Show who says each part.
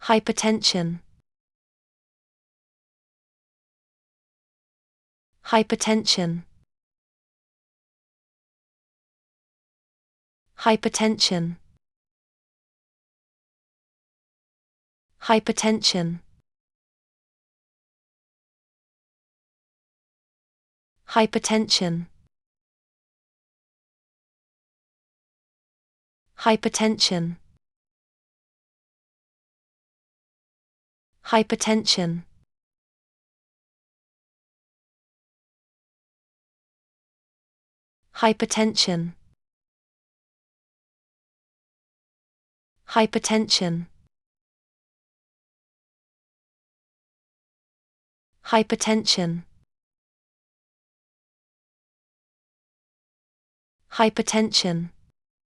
Speaker 1: hypertension, hypertension, hypertension, hypertension, hypertension, hypertension, hypertension, hypertension, hypertension, hypertension, hypertension,